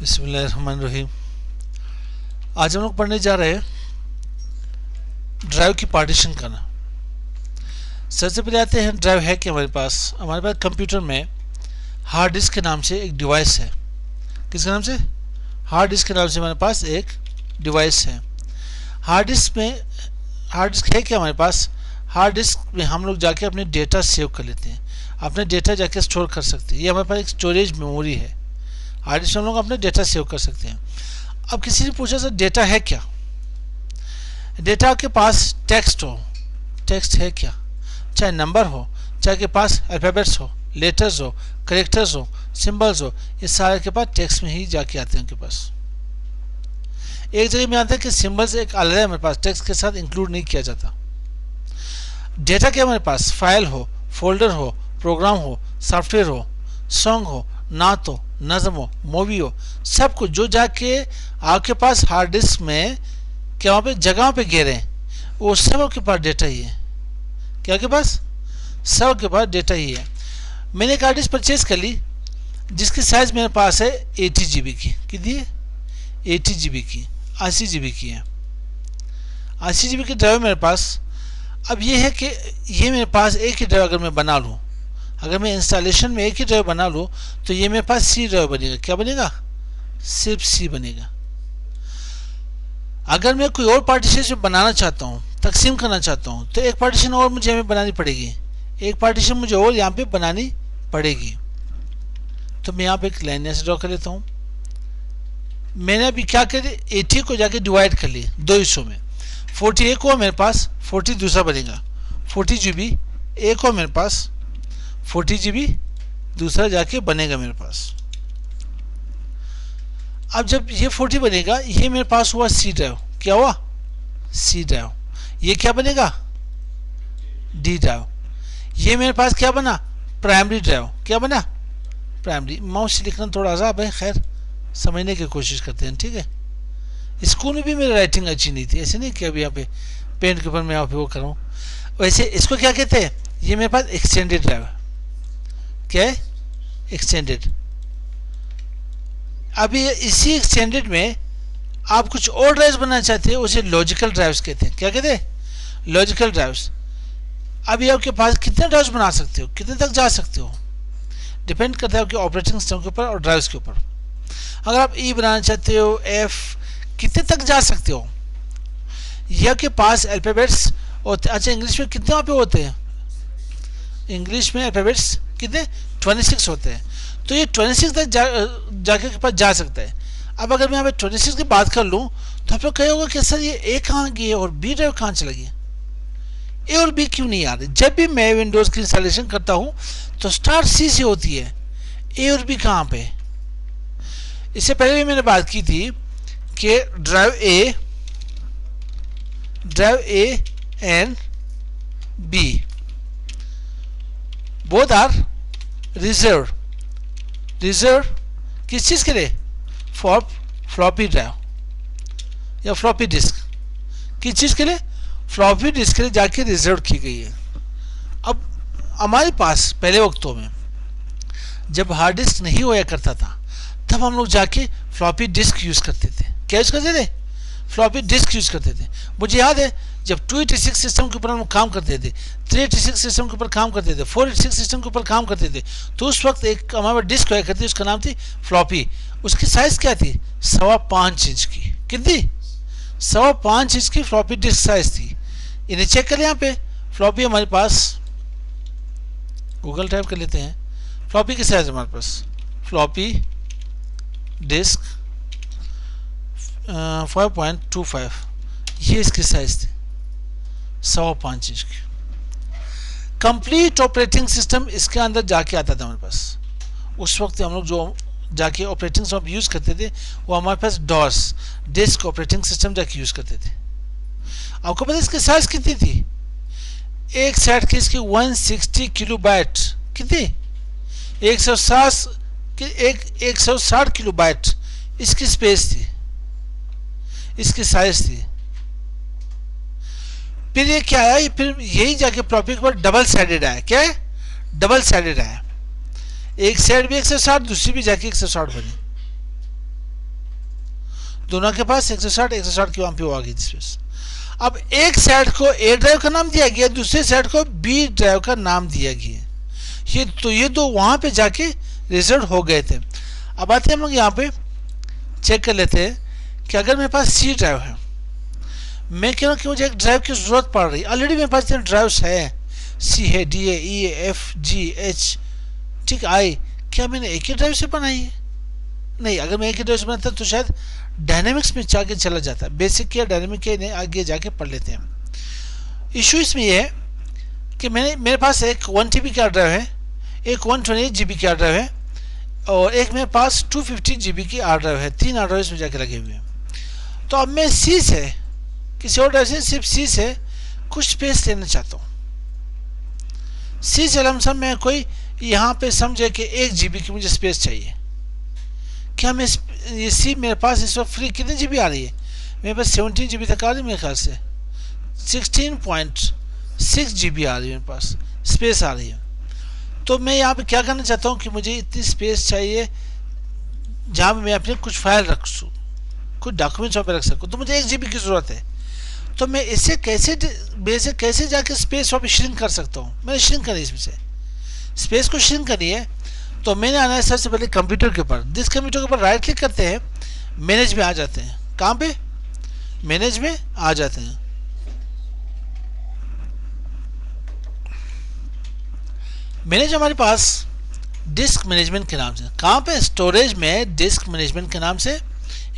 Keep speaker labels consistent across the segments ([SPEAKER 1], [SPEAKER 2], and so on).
[SPEAKER 1] बिस्मिल्लाहिर्रहमानिर्रहीम। आज हम लोग पढ़ने जा रहे हैं ड्राइव की पार्टीशन करना। सबसे पहले आते हैं ड्राइव है कि हमारे पास कंप्यूटर में हार्ड डिस्क के नाम से एक डिवाइस है। किसके नाम से? हार्ड डिस्क के नाम से हमारे पास एक डिवाइस है। हार्ड डिस्क है कि हमारे पास हार्ड डिस्क में हम लोग जाके अपने डेटा सेव कर लेते हैं, अपने डेटा जाके स्टोर कर सकते हैं। ये हमारे पास एक स्टोरेज मेमोरी है। हार्ड डिस्क में हम लोग अपने डेटा सेव कर सकते हैं। अब किसी ने पूछा सर डेटा है क्या? डेटा के पास टेक्स्ट हो, टेक्स्ट है क्या? चाहे नंबर हो, चाहे के पास अल्फ़ाबेट्स हो, लेटर्स हो, करेक्टर्स हो, सिंबल्स हो, ये सारे के पास टेक्स्ट में ही जाके आते हैं उनके पास। एक जगह में आता है कि सिंबल्स एक अलग है, हमारे पास टेक्स्ट के साथ इंक्लूड नहीं किया जाता। डेटा क्या हमारे पास फाइल हो, फोल्डर हो, प्रोग्राम हो, सॉफ्टवेयर हो, सॉन्ग हो, नात हो, नज़म हो, मूवी हो, सब कुछ जो जाके आपके पास हार्ड डिस्क में क्या वहाँ पे जगह पे गिरे हैं, वो सब के पास डेटा ही है। क्या के पास? सब के पास डेटा ही है। मैंने एक हार्ड डिस्क परचेज कर ली जिसकी साइज मेरे पास है 80 GB की। कितनी है? 80 GB की, 80 GB की है। 80 GB की ड्राइव मेरे पास। अब ये है कि ये मेरे पास एक ही ड्राइव अगर मैं बना लूँ, अगर मैं इंस्टॉलेशन में एक ही ड्राइव बना लूँ तो ये मेरे पास सी ड्राइव बनेगा। क्या बनेगा? सिर्फ सी बनेगा। अगर मैं कोई और पार्टीशन बनाना चाहता हूँ, तकसीम करना चाहता हूँ, तो एक पार्टीशन और मुझे हमें बनानी पड़ेगी, एक पार्टीशन मुझे और यहाँ पे बनानी पड़ेगी। तो मैं यहाँ पे एक लाइन ऐसे ड्रॉ कर लेता हूँ। मैंने अभी क्या करी, 80 को जाके डिवाइड कर ली दो हिस्सों में। 40 एक हुआ मेरे पास, 40 दूसरा बनेगा। 40 GB एक हुआ मेरे पास, 40 GB दूसरा जाके बनेगा मेरे पास। अब जब ये 40 बनेगा, ये मेरे पास हुआ सी ड्राइव। क्या हुआ? C drive. ये क्या बनेगा? D drive. ये मेरे पास क्या बना? Primary drive. क्या बना? प्राइमरी। माउस से लिखना थोड़ा अज़ाब है, खैर समझने की कोशिश करते हैं, ठीक है। स्कूल में भी मेरी राइटिंग अच्छी नहीं थी, ऐसे नहीं कि अभी यहाँ पे पेन के ऊपर मैं यहाँ पे वो कर रहा हूँ। वैसे इसको क्या कहते हैं? ये मेरे पास एक्सटेंडेड ड्राइव। क्या है? एक्सटेंडेड। अभी इसी एक्सटेंडेड में आप कुछ और ड्राइव्स बनाना चाहते हैं, उसे लॉजिकल ड्राइव्स कहते हैं। क्या कहते हैं? Logical drives. अभी आपके पास कितने ड्राइव्स बना सकते हो, कितने तक जा सकते हो, डिपेंड करता है आपके ऑपरेटिंग सिस्टम के ऊपर और ड्राइव्स के ऊपर। अगर आप ई बनाना चाहते हो, एफ, कितने तक जा सकते हो? यह के पास अल्फ़ाबेट्स होते। अच्छा, इंग्लिश में कितने वहाँ पे होते हैं? इंग्लिश में अल्फ़ाबेट्स कितने? 26 होते हैं। तो ये 26 तक जाके के पास जा सकता है। अब अगर मैं यहाँ पे 26 की बात कर लूँ तो आप लोग कहे होगा कि सर ये ए कहाँ गई है और बी ड्राइव कहाँ चला गया, ए और बी क्यों नहीं आ रहे? जब भी मैं विंडोज़ की इंस्टॉलेशन करता हूँ तो स्टार्ट सी से होती है, ए और बी कहाँ पे? इससे पहले भी मैंने बात की थी कि drive A and B both are reserve किस चीज़ के लिए? फॉर फ्लॉपी ड्राइव या फ्लॉपी डिस्क। किस चीज़ के लिए? फ्लॉपी डिस्क के लिए जाके रिजर्व की गई है। अब हमारे पास पहले वक्तों में जब हार्ड डिस्क नहीं होया करता था तब हम लोग जाके फ्लॉपी डिस्क यूज़ करते थे। क्या यूज़ करते थे? फ्लॉपी डिस्क यूज़ करते थे। मुझे याद है जब 286 सिस्टम के ऊपर हम काम करते थे, 386 सिस्टम के ऊपर काम करते थे, 486 सिस्टम के ऊपर काम करते थे, तो उस वक्त एक हमारे डिस्क हुआ करती, उसका नाम थी फ्लॉपी। उसकी साइज़ क्या थी? 5.25 इंच की। कितनी? 5.25 इंच की फ्लॉपी डिस्क साइज़ थी। इन्हें चेक कर लें। यहाँ पे फ्लॉपी हमारे पास, गूगल टाइप कर लेते हैं, फ्लॉपी की साइज़ हमारे पास, फ्लॉपी डिस्क 5.25, ये इसकी साइज थी 5.25 इंच की। कंप्लीट ऑपरेटिंग सिस्टम इसके अंदर जाके आता था हमारे पास। उस वक्त हम लोग जो जाके ऑपरेटिंग सिस्टम यूज़ करते थे वो हमारे पास डॉस, डिस्क ऑपरेटिंग सिस्टम जाके यूज़ करते थे। आपको पता है इसकी साइज कितनी थी? एक सेट की इसकी 160 किलोबाइट। कितनी? 160 किलोबाइट इसकी स्पेस थी, इसकी साइज थी। फिर ये क्या आया? फिर यही जाके फ्लॉपी के ऊपर डबल साइडेड आया। क्या है? डबल साइडेड आया। एक साइड भी 160, दूसरी भी जाके 160 बनी। दोनों के पास 160 की वहाँ पे आ गई स्पेस। अब एक सेट को ए ड्राइव का नाम दिया गया, दूसरे सेट को बी ड्राइव का नाम दिया गया। ये दो वहाँ पे जाके रिजल्ट हो गए थे। अब आते हैं हम लोग यहाँ पे चेक कर लेते हैं कि अगर मेरे पास सी ड्राइव है, मैं कह रहा हूँ कि मुझे एक ड्राइव की ज़रूरत पड़ रही है, ऑलरेडी मेरे पास ड्राइव्स है, सी है, D A, E A, F, G, H, ठीक, आई। क्या मैंने एक ही ड्राइव से बनाई है? नहीं, अगर मैं एक ही ड्राइव से बनाता तो शायद डायनेमिक्स में जाके चला जाता। बेसिक क्या डायनेमिक क्या आगे जाके पढ़ लेते हैं। इशू इसमें यह है कि मेरे पास एक 1 TB का ड्राइव है, एक 128 GB का ड्राइव है, और एक मेरे पास 250 GB की हार्ड ड्राइव है। 3 हार्ड ड्राइव इसमें जाके लगे हुए हैं। तो अब मैं सी से, किसी और ड्राइव से, सिर्फ सी से कुछ स्पेस लेना चाहता हूँ। सी से लमसम मैं कोई यहाँ पे समझे कि 1 GB की मुझे स्पेस चाहिए। क्या मैं ये सी मेरे पास इस वक्त फ्री कितने GB आ रही है? मेरे पास 17 GB तक आ रही है, मेरे ख्याल से 16.6 GB आ रही है, मेरे पास स्पेस आ रही है। तो मैं यहाँ पे क्या करना चाहता हूँ कि मुझे इतनी स्पेस चाहिए जहाँ मैं अपने कुछ फाइल रख सकूँ, कुछ डॉक्यूमेंट्स वहाँ पे रख सकूँ। तो मुझे 1 GB की ज़रूरत है। तो मैं इससे कैसे जाके स्पेस वहाँ पे श्रिंक कर सकता हूँ? मैंने श्रिंक करी, इसमें से स्पेस को श्रिंक करी है। तो मैंने आना है सबसे पहले कंप्यूटर के ऊपर। जिस कंप्यूटर के ऊपर राइट क्लिक करते हैं, मैनेज में आ जाते हैं। कहाँ पे? मैनेज में आ जाते हैं। मैनेज हमारे पास डिस्क मैनेजमेंट के नाम से, कहाँ पे? स्टोरेज में डिस्क मैनेजमेंट के नाम से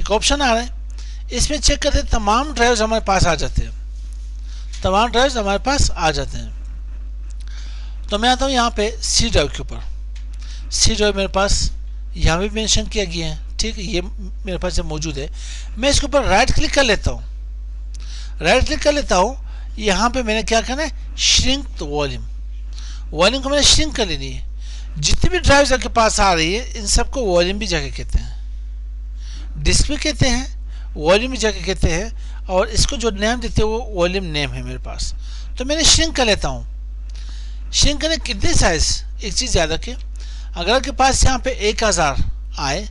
[SPEAKER 1] एक ऑप्शन आ रहा है। इसमें चेक करते हैं, तमाम ड्राइव्स हमारे पास आ जाते हैं, तमाम ड्राइव्स हमारे पास आ जाते हैं। तो मैं आता हूँ यहाँ पे सी ड्राइव के ऊपर। सी ड्राइव मेरे पास यहाँ भी मेंशन किया गया है, ठीक है, ये मेरे पास मौजूद है। मैं इसके ऊपर राइट क्लिक कर लेता हूँ। राइट क्लिक कर लेता हूँ, यहाँ पे मैंने क्या करना है? Shrink the volume. वॉल्यूम को मैंने श्रिंक कर लेनी है। जितनी भी ड्राइव्स आपके पास आ रही है, इन सबको वॉल्यूम भी जाके कहते हैं, डिस्क भी कहते हैं, वॉल्यूम भी जाके कहते हैं, और इसको जो नेम देते हैं वो वॉल्यूम नेम है मेरे पास। तो मैंने श्रिंक कर लेता हूँ। श्रिंक करने कितने साइज? एक चीज़ याद रखें, अगर आपके पास यहाँ पे 1000 आए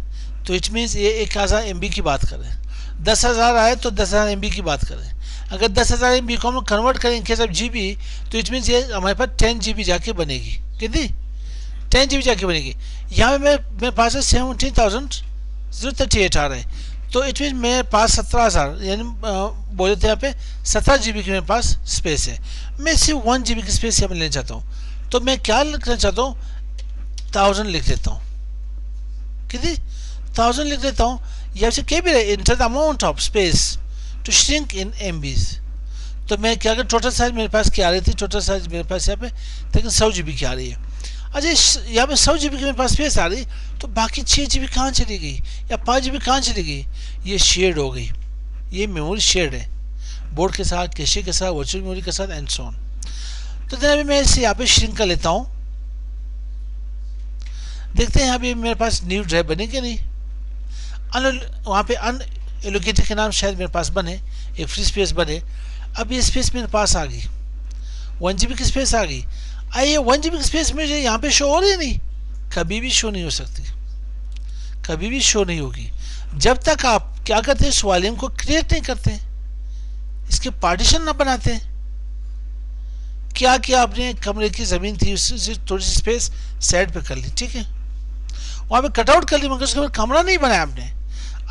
[SPEAKER 1] तो इट मीन्स ये 1000 MB की बात करें। 10,000 आए तो 10,000 MB की बात करें। अगर 10,000 MB को हम कन्वर्ट करें इन केस ऑफ GB, तो इट मीन्स ये हमारे पास 10 GB जाके बनेगी। कितनी? 10 GB जाके बनेगी। यहाँ पे मेरे पास 17,038 आ रहा है, तो इट मीन्स मेरे पास 17,000, यानी बोले थे यहाँ पे 17 GB की मेरे पास स्पेस है। मैं सिर्फ 1 GB की स्पेस यहाँ पे लेना चाहता हूँ। तो मैं क्या लिखना चाहता हूँ? 1000 लिख देता हूँ। कितनी? 1000 लिख देता हूँ। यहाँ से क्या भी रहे, enter the amount of space to shrink in MBs। तो मैं क्या कर, टोटल साइज मेरे पास क्या आ रही थी? टोटल साइज मेरे पास यहाँ पे लेकिन 100 GB की आ रही है। अच्छा, यहाँ पे 100 GB की मेरे पास स्पेस आ रही, तो बाकी 6 GB कहाँ चली गई या 5 GB कहाँ चली गई? ये शेयर्ड हो गई, ये मेमोरी शेयर्ड है बोर्ड के साथ, कैशे के साथ, वर्चुअल मेमोरी के साथ एंड सो ऑन। तो देन अभी मैं इसे यहाँ पे श्रिंक कर लेता हूँ। देखते हैं यहाँ पे मेरे पास न्यू ड्राइव बने कि नहीं। वहाँ पे अनएलोकेटेड के नाम शायद मेरे पास बने, एक फ्री स्पेस बने। अब ये स्पेस मेरे पास आ गई, 1 GB की स्पेस आ गई। आइए 1 GB की स्पेस मुझे यहाँ पे शो हो रही है? नहीं, कभी भी शो नहीं हो सकती, कभी भी शो नहीं होगी जब तक आप क्या करते हैं? इस वॉल्यूम को क्रिएट नहीं करते, इसके पार्टीशन ना बनाते। क्या किया आपने? कमरे की ज़मीन थी, उससे थोड़ी सी स्पेस साइड पे कर ली, ठीक है, वहाँ पे कटआउट कर ली, मगर उसके बाद कमरा नहीं बनाया आपने।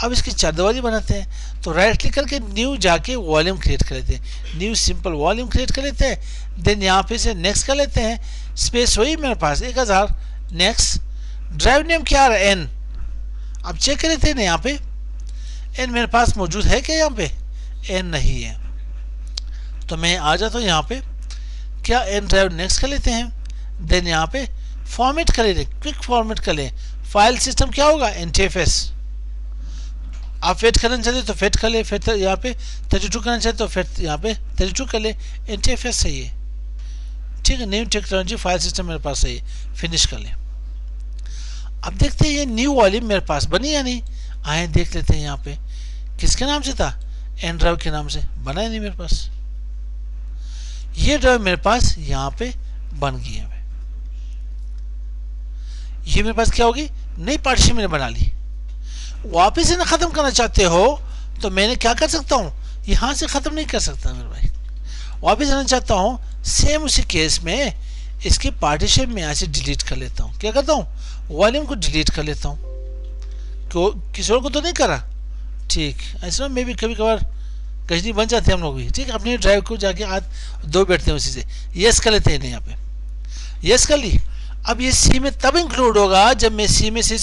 [SPEAKER 1] अब इसकी चारदीवारी बनाते हैं। तो राइट क्लिक करके न्यू जाके वॉल्यूम क्रिएट कर लेते हैं, न्यू सिंपल वॉल्यूम क्रिएट कर लेते हैं। देन यहाँ पे से नेक्स्ट कर लेते हैं। स्पेस वही मेरे पास 1000। नेक्स्ट, ड्राइव नेम क्या आ रहा है? N। अब चेक कर लेते हैं ना, यहाँ पे N मेरे पास मौजूद है क्या? यहाँ पे N नहीं है। तो मैं आ जाता हूँ यहाँ पे, क्या N ड्राइव नेक्स्ट कर लेते हैं। देन यहाँ पे फॉर्मेट कर लेते, क्विक फॉर्मेट कर ले। फाइल सिस्टम क्या होगा? NTFS। आप फेट करना चाहते तो फेट कर ले, फिर यहाँ पे 32 करना चाहते तो फिर यहाँ पे 32 कर ले। NTFS सही है, ठीक है, न्यू टेक्नोलॉजी फाइल सिस्टम मेरे पास सही है, फिनिश कर ले। अब देखते हैं ये न्यू वॉल्यूम मेरे पास बनी या नहीं। आए देख लेते हैं यहाँ पे, किसके नाम से था? N ड्राइव के नाम से बना है नहीं मेरे पास। ये ड्राइव मेरे पास यहाँ पे बन गई है। ये मेरे पास क्या होगी? नई पार्टीशन मैंने बना ली। वापिस इन्हें ख़त्म करना चाहते हो तो मैंने क्या कर सकता हूँ, यहाँ से ख़त्म नहीं कर सकता मेरे भाई, वापस आना चाहता हूँ, सेम उसी केस में इसके पार्टीशन में यहाँ से डिलीट कर लेता हूँ। क्या करता हूँ, वॉल्यूम को डिलीट कर लेता हूँ। क्यों, किसी और को तो नहीं करा, ठीक ऐसा में भी कभी कभार गजनी बन जाते हैं हम लोग भी, ठीक है। अपनी ड्राइव को जाके आज दो बैठते हैं उसी से, यस कर लेते हैं यहाँ पे, यस कर ली। अब ये सी में तब इंक्लूड होगा जब मैं सी में से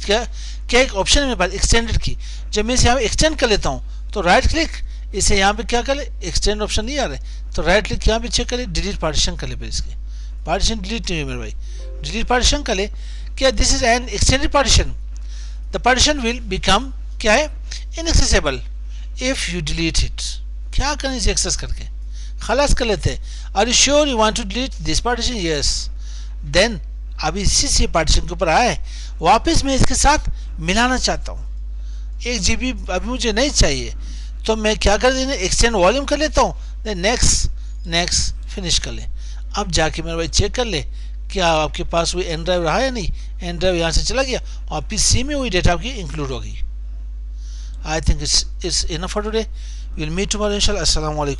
[SPEAKER 1] क्या क्या एक ऑप्शन है मेरे पास एक्सटेंडेड की, जब मैं इसे यहाँ एक्सटेंड कर लेता हूँ तो राइट क्लिक, इसे यहाँ पे क्या कर ले, एक्सटेंड ऑप्शन नहीं आ रहा है तो राइट क्लिक यहाँ पे चेक कर ले, डिलीट पार्टीशन कर ले। फिर इसके पार्टीशन डिलीट नहीं हुई मेरे भाई, डिलीट पार्टीशन कर ले। क्या this is an extended partition, the partition will become क्या है, inaccessible if you delete it. क्या करें इसे एक्सेस करके, खलास कर लेते हैं। Are you sure you want to delete this partition, yes. Then अब इसी से पार्टीशन के ऊपर आए, वापस मैं इसके साथ मिलाना चाहता हूँ, 1 GB अभी मुझे नहीं चाहिए, तो मैं क्या कर देना, एक्सटेंड वॉल्यूम कर लेता हूँ, देन नेक्स्ट नेक्स्ट फिनिश कर ले। अब जाके मेरे भाई चेक कर ले क्या आपके पास वही एन ड्राइव रहा या नहीं, एन ड्राइव यहाँ से चला गया और पीसी में वही डेटा आपकी इंक्लूड होगी। I think it's enough for today, will meet tomorrow इंशाल्लाह। अस्सलाम वालेकुम।